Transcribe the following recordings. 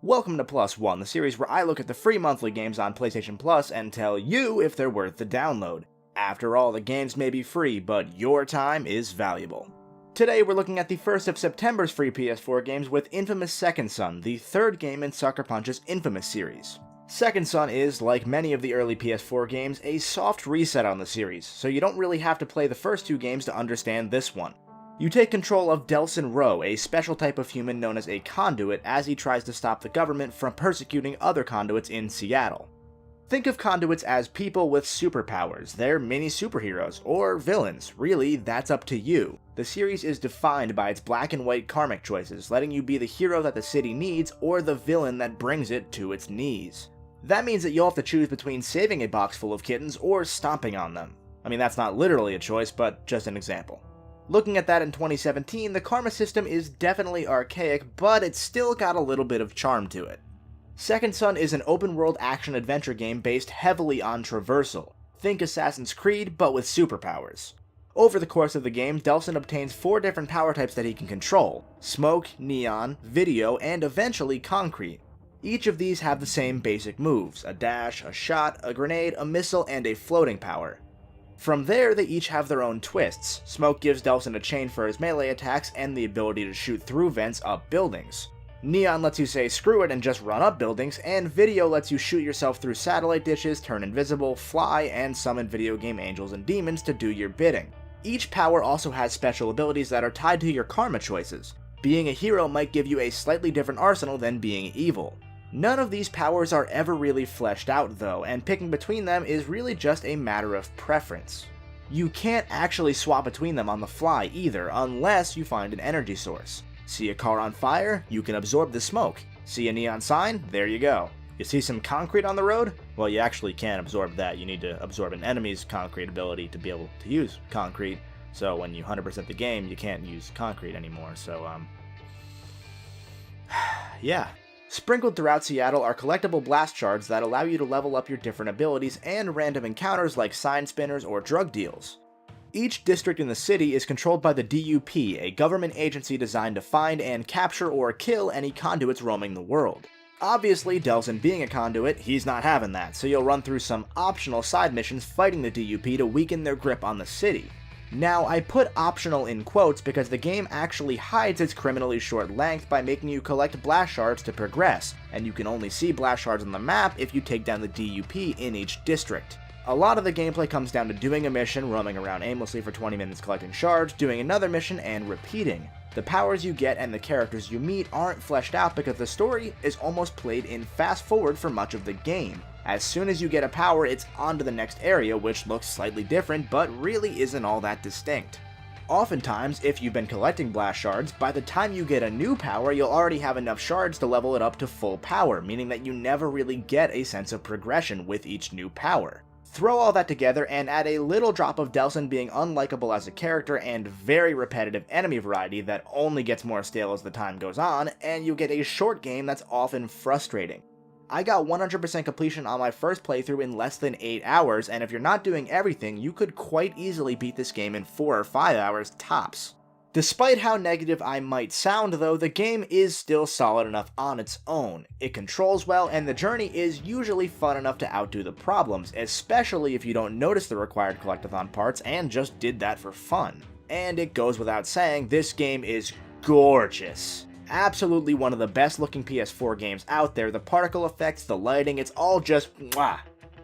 Welcome to PLUSone, the series where I look at the free monthly games on PlayStation Plus and tell you if they're worth the download. After all, the games may be free, but your time is valuable. Today we're looking at the first of September's free PS4 games with inFamous Second Son, the third game in Sucker Punch's inFamous series. Second Son is, like many of the early PS4 games, a soft reset on the series, so you don't really have to play the first two games to understand this one. You take control of Delsin Rowe, a special type of human known as a conduit, as he tries to stop the government from persecuting other conduits in Seattle. Think of conduits as people with superpowers. They're mini superheroes, or villains. Really, that's up to you. The series is defined by its black and white karmic choices, letting you be the hero that the city needs or the villain that brings it to its knees. That means that you'll have to choose between saving a box full of kittens or stomping on them. I mean, that's not literally a choice, but just an example. Looking at that in 2017, the karma system is definitely archaic, but it's still got a little bit of charm to it. Second Son is an open-world action-adventure game based heavily on traversal. Think Assassin's Creed, but with superpowers. Over the course of the game, Delsin obtains 4 different power types that he can control: smoke, neon, video, and eventually concrete. Each of these have the same basic moves: a dash, a shot, a grenade, a missile, and a floating power. From there, they each have their own twists. Smoke gives Delsin a chain for his melee attacks and the ability to shoot through vents up buildings. Neon lets you say screw it and just run up buildings, and Video lets you shoot yourself through satellite dishes, turn invisible, fly, and summon video game angels and demons to do your bidding. Each power also has special abilities that are tied to your karma choices. Being a hero might give you a slightly different arsenal than being evil. None of these powers are ever really fleshed out though, and picking between them is really just a matter of preference. You can't actually swap between them on the fly either, unless you find an energy source. See a car on fire? You can absorb the smoke. See a neon sign? There you go. You see some concrete on the road? Well, you actually can't absorb that. You need to absorb an enemy's concrete ability to be able to use concrete. So when you 100% the game, you can't use concrete anymore, so yeah. Sprinkled throughout Seattle are collectible blast shards that allow you to level up your different abilities and random encounters like sign spinners or drug deals. Each district in the city is controlled by the DUP, a government agency designed to find and capture or kill any conduits roaming the world. Obviously, Delsin being a conduit, he's not having that, so you'll run through some optional side missions fighting the DUP to weaken their grip on the city. Now, I put optional in quotes because the game actually hides its criminally short length by making you collect blast shards to progress, and you can only see blast shards on the map if you take down the DUP in each district. A lot of the gameplay comes down to doing a mission, roaming around aimlessly for 20 minutes collecting shards, doing another mission, and repeating. The powers you get and the characters you meet aren't fleshed out because the story is almost played in fast forward for much of the game. As soon as you get a power, it's on to the next area, which looks slightly different, but really isn't all that distinct. Oftentimes, if you've been collecting blast shards, by the time you get a new power, you'll already have enough shards to level it up to full power, meaning that you never really get a sense of progression with each new power. Throw all that together and add a little drop of Delsin being unlikable as a character and very repetitive enemy variety that only gets more stale as the time goes on, and you get a short game that's often frustrating. I got 100% completion on my first playthrough in less than 8 hours, and if you're not doing everything, you could quite easily beat this game in 4 or 5 hours tops. Despite how negative I might sound though, the game is still solid enough on its own. It controls well, and the journey is usually fun enough to outdo the problems, especially if you don't notice the required collectathon parts and just did that for fun. And it goes without saying, this game is gorgeous. Absolutely one of the best looking PS4 games out there. The particle effects, the lighting, it's all just mwah.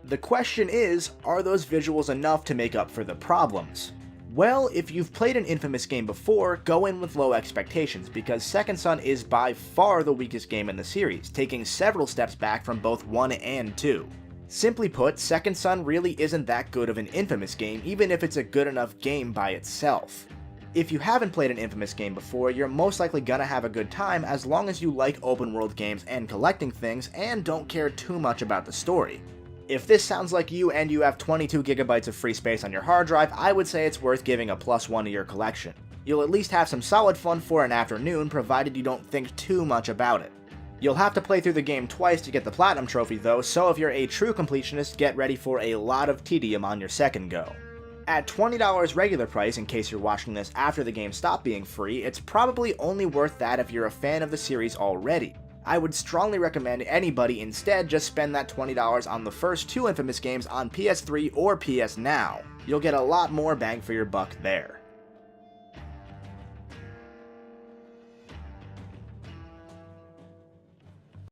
The question is, are those visuals enough to make up for the problems? Well, if you've played an inFamous game before, go in with low expectations, because Second Son is by far the weakest game in the series, taking several steps back from both 1 and 2. Simply put, Second Son really isn't that good of an inFamous game, even if it's a good enough game by itself. If you haven't played an inFamous game before, you're most likely gonna have a good time as long as you like open world games and collecting things and don't care too much about the story. If this sounds like you and you have 22 gigabytes of free space on your hard drive, I would say it's worth giving a +1 to your collection. You'll at least have some solid fun for an afternoon, provided you don't think too much about it. You'll have to play through the game twice to get the Platinum Trophy though, so if you're a true completionist, get ready for a lot of tedium on your second go. At $20 regular price, in case you're watching this after the game stopped being free, it's probably only worth that if you're a fan of the series already. I would strongly recommend anybody instead just spend that $20 on the first 2 inFamous games on PS3 or PS Now. You'll get a lot more bang for your buck there.